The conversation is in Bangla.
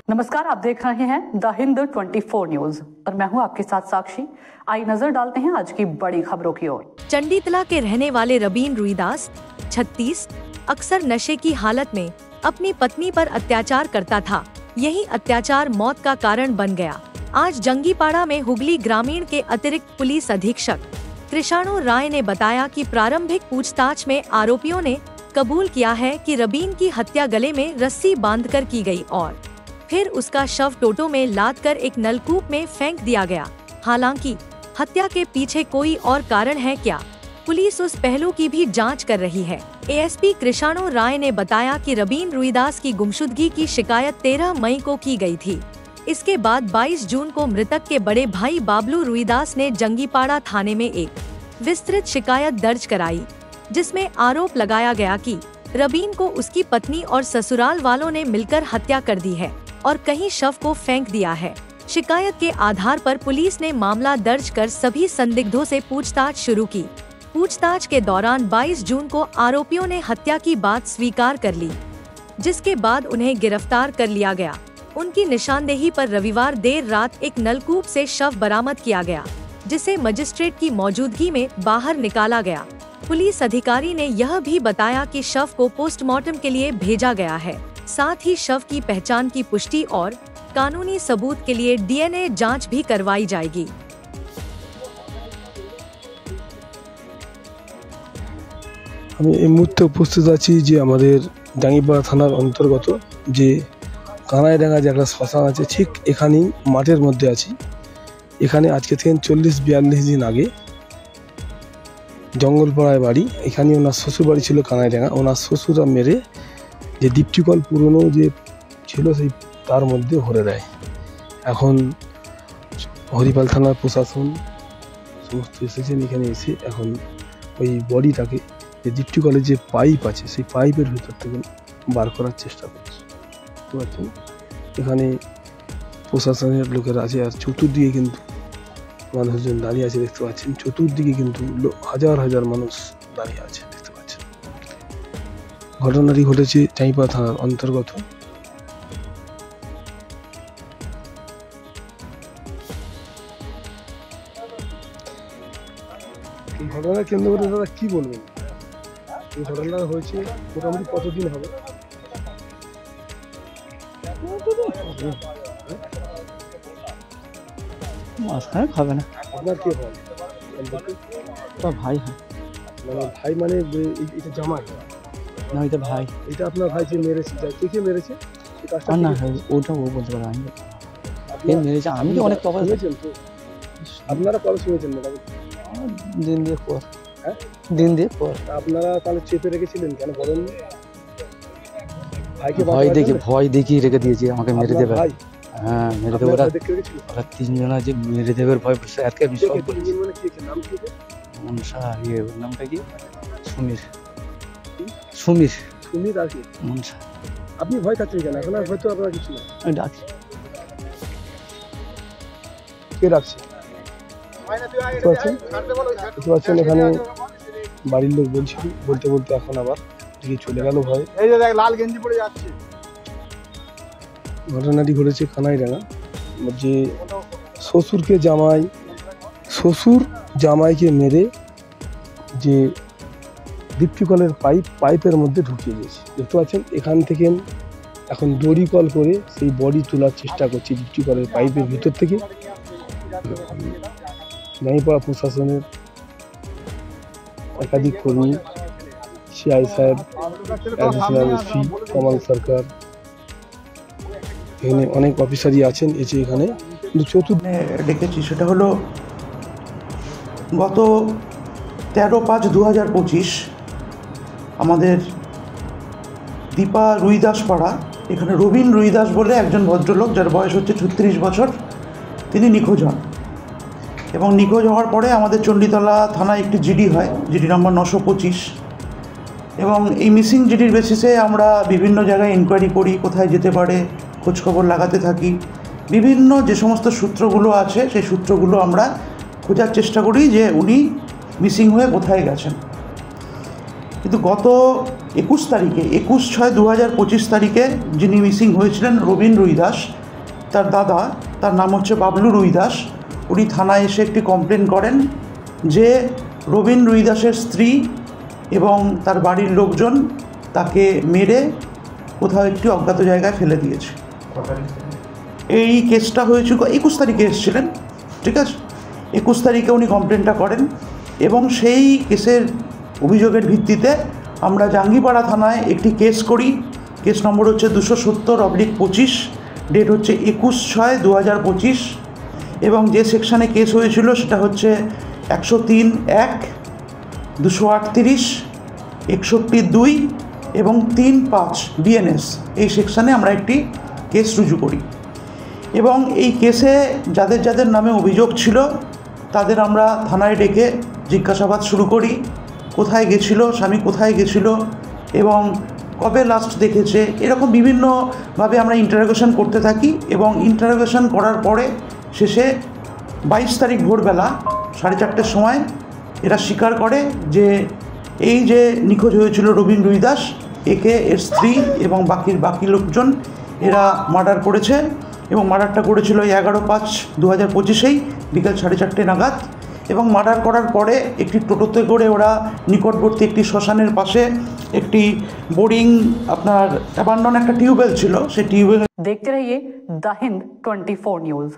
नमस्कार, आप देख रहे हैं द हिंद 24 न्यूज और मैं हूं आपके साथ साक्षी। आइए नजर डालते हैं आज की बड़ी खबरों की ओर। चंडीतला के रहने वाले रबीन रुईदास 36 अक्सर नशे की हालत में अपनी पत्नी पर अत्याचार करता था। यही अत्याचार मौत का कारण बन गया। आज जंगीपाड़ा में हुगली ग्रामीण के अतिरिक्त पुलिस अधीक्षक कृष्णाणु राय ने बताया कि प्रारंभिक पूछताछ में आरोपियों ने कबूल किया है कि रबीन की हत्या गले में रस्सी बांधकर की गई और फिर उसका शव टोटो में लादकर एक नलकूप में फेंक दिया गया। हालांकि हत्या के पीछे कोई और कारण है क्या, पुलिस उस पहलू की भी जांच कर रही है। एएसपी कृष्णाणु राय ने बताया कि रबीन रुईदास की गुमशुदगी की शिकायत 13 मई को की गई थी। इसके बाद 22 जून को मृतक के बड़े भाई बाबलू रुईदास ने जंगीपाड़ा थाने में एक विस्तृत शिकायत दर्ज कराई, जिसमें आरोप लगाया गया कि रबीन को उसकी पत्नी और ससुराल वालों ने मिलकर हत्या कर दी है और कहीं शव को फेंक दिया है। शिकायत के आधार पर पुलिस ने मामला दर्ज कर सभी संदिग्धों से पूछताछ शुरू की। पूछताछ के दौरान 22 जून को आरोपियों ने हत्या की बात स्वीकार कर ली, जिसके बाद उन्हें गिरफ्तार कर लिया गया। उनकी निशानदेही पर रविवार देर रात एक नलकूप से शव बरामद किया गया, जिसे मजिस्ट्रेट की मौजूदगी में बाहर निकाला गया। पुलिस अधिकारी ने यह भी बताया कि शव को पोस्टमार्टम के लिए भेजा गया है। साथ ही शव की पहचान की पुष्टि और कानूनी सबूत के लिए डीएनए जांच भी करवाई जाएगी। আমি এই মুহূর্তে উপস্থিত আছি যে আমাদের ডাঙ্গিপাড়া থানার অন্তর্গত যে কানাইডাঙ্গা যে একটা শ্মশান আছে, ঠিক এখানেই মাঠের মধ্যে আছি। এখানে আজকে থেকে 40-42 দিন আগে জঙ্গলপাড়ায় বাড়ি, এখানে ওনার শ্বশুর বাড়ি ছিল কানাইডাঙ্গা। ওনার শ্বশুরা মেরে যে দীপ্তিকল পুরনো যে ছিল সেই তার মধ্যে ভরে দেয়। এখন হরিপাল থানার প্রশাসন সমস্ত এসেছেন, এখানে এসে এখন ওই বডিটাকে যে দীপ্তিকলের যে পাইপ আছে সেই পাইপের ভিতর থেকে বার করার চেষ্টা করছে। বুঝতে পারছেন, এখানে প্রশাসনের লোকেরা আছে আর চতুর্দিকে কিন্তু মানুষজন দাঁড়িয়ে আছে, দেখতে পাচ্ছেন। চতুর্দিকে কিন্তু হাজার হাজার মানুষ দাঁড়িয়ে আছে, দেখতে পাচ্ছেন। ঘটনাটি ঘটেছে ডাঙ্গিপাড়া থানার অন্তর্গত। এই ঘটনা কেন্দ্র করে দাদা কি বলবেন? এই ঘটনা হয়েছে মোটামুটি কতদিন হবে? মাঝখানে খাবে না। আপনার কে হয়? তো ভাই হয়। মানে ভাই মানে এটা জামাই না, এটা ভাই। এটা আপনার ভাই যে মেরেছে, কে মেরেছে? না, ওটা ও বলতে পারে, আমি কে মেরেছে আমি তো অনেক তফাৎ শুনেছেন তো? আপনারা কবে শুনেছেন মোটামুটি? দিন দিয়ে পর। হ্যাঁ, দিন দিয়ে পর। আপনারা তাহলে চেপে রেখেছিলেন কেন বলেন? ভাইকে ভয় দেখিয়ে রেখে দিয়েছি আমাকে মেরে দেবে। ভাই হ্যাঁ, মেরে দেবে। ওরা তিনজনা যে মেরে দেবে ভয় আজকে আমি সব বলছি। মনসা, ওর নামটা কি? সুমির আর কি মনসা। আপনি ভয় খাচ্ছেন কেন? এখন আর হয়তো আপনার কিছু না। আমি ডাকি। কে ডাকছে? এখানে বাড়ির লোক বলছিল, বলতে এখন আবার দিকে চলে গেল ভয়। এই যে দেখ লাল গেঞ্জি পরে যাচ্ছে। ঘটনাটি ঘটেছে কানাইডাঙ্গা, যে শ্বশুর জামাইকে মেরে যে দীপ্তিকলের পাইপের মধ্যে ঢুকিয়ে দিয়েছে, দেখতে পাচ্ছেন। এখান থেকে এখন দড়ি কল করে সেই বডি তোলার চেষ্টা করছে দীপ্তিকলের পাইপের ভিতর থেকে। ডাঙ্গিপাড়া প্রশাসনের একাধিক কর্মী, সিআই সাহেব, অ্যাডিশনাল এসপি কমল সরকার, এখানে অনেক অফিসারই আছেন এসে এখানে। ডেকেছি সেটা হলো গত 13/5/2025 আমাদের দীপা রুইদাস পাড়া, এখানে রবীন রুইদাস বলে একজন ভদ্রলোক, যার বয়স হচ্ছে 36 বছর, তিনি নিখোঁজ হন। এবং নিখোঁজ হওয়ার পরে আমাদের চণ্ডীতলা থানায় একটি জিডি হয়, জিডি নম্বর 925। এবং এই মিসিং জিডির বেসিসে আমরা বিভিন্ন জায়গায় ইনকোয়ারি করি, কোথায় যেতে পারে খোঁজখবর লাগাতে থাকি। বিভিন্ন যে সমস্ত সূত্রগুলো আছে সেই সূত্রগুলো আমরা খোঁজার চেষ্টা করি যে উনি মিসিং হয়ে কোথায় গেছেন। কিন্তু গত 21 তারিখে 21/6/2025 তারিখে যিনি মিসিং হয়েছিলেন রবিন রুইদাস, তার দাদা, তার নাম হচ্ছে বাবলু রুইদাস, উনি থানায় এসে একটি কমপ্লেন করেন যে রবিন রুইদাসের স্ত্রী এবং তার বাড়ির লোকজন তাকে মেরে কোথাও একটি অজ্ঞাত জায়গায় ফেলে দিয়েছে। এই কেসটা হয়েছিল 21 তারিখে এসেছিলেন, ঠিক আছে। 21 তারিখে উনি কমপ্লেনটা করেন এবং সেই কেসের অভিযোগের ভিত্তিতে আমরা জাঙ্গিপাড়া থানায় একটি কেস করি। কেস নম্বর হচ্ছে 270/25, ডেট হচ্ছে 21/6/2025 এবং যে সেকশানে কেস হয়েছিল সেটা হচ্ছে 103(1), 238, 61(2) এবং 3(5) BNS। এই সেকশানে আমরা একটি কেস রুজু করি এবং এই কেসে যাদের যাদের নামে অভিযোগ ছিল তাদের আমরা থানায় ডেকে জিজ্ঞাসাবাদ শুরু করি। কোথায় গেছিল, স্বামী কোথায় গেছিল এবং কবে লাস্ট দেখেছে, এরকম বিভিন্নভাবে আমরা ইন্টারোগেশন করতে থাকি এবং ইন্টারোগেশন করার পরে শেষে 22 তারিখ ভোরবেলা 4:30টার সময় এরা স্বীকার করে যে এই যে নিখোঁজ হয়েছিল রবিন রুইদাস, একে এর স্ত্রী এবং বাকি লোকজন এরা মার্ডার করেছে এবং মার্ডারটা করেছিল 11/5/2025 বিকাল 4:30 নাগাদ। এবং মার্ডার করার পরে একটি টোটোতে করে ওরা নিকটবর্তী একটি শ্মশানের পাশে একটি বোরিং আপনার অ্যাবান্ডন একটা টিউবওয়েল ছিল, সেই টিউবওয়েল देखते रहिए द हिंद 24 न्यूज।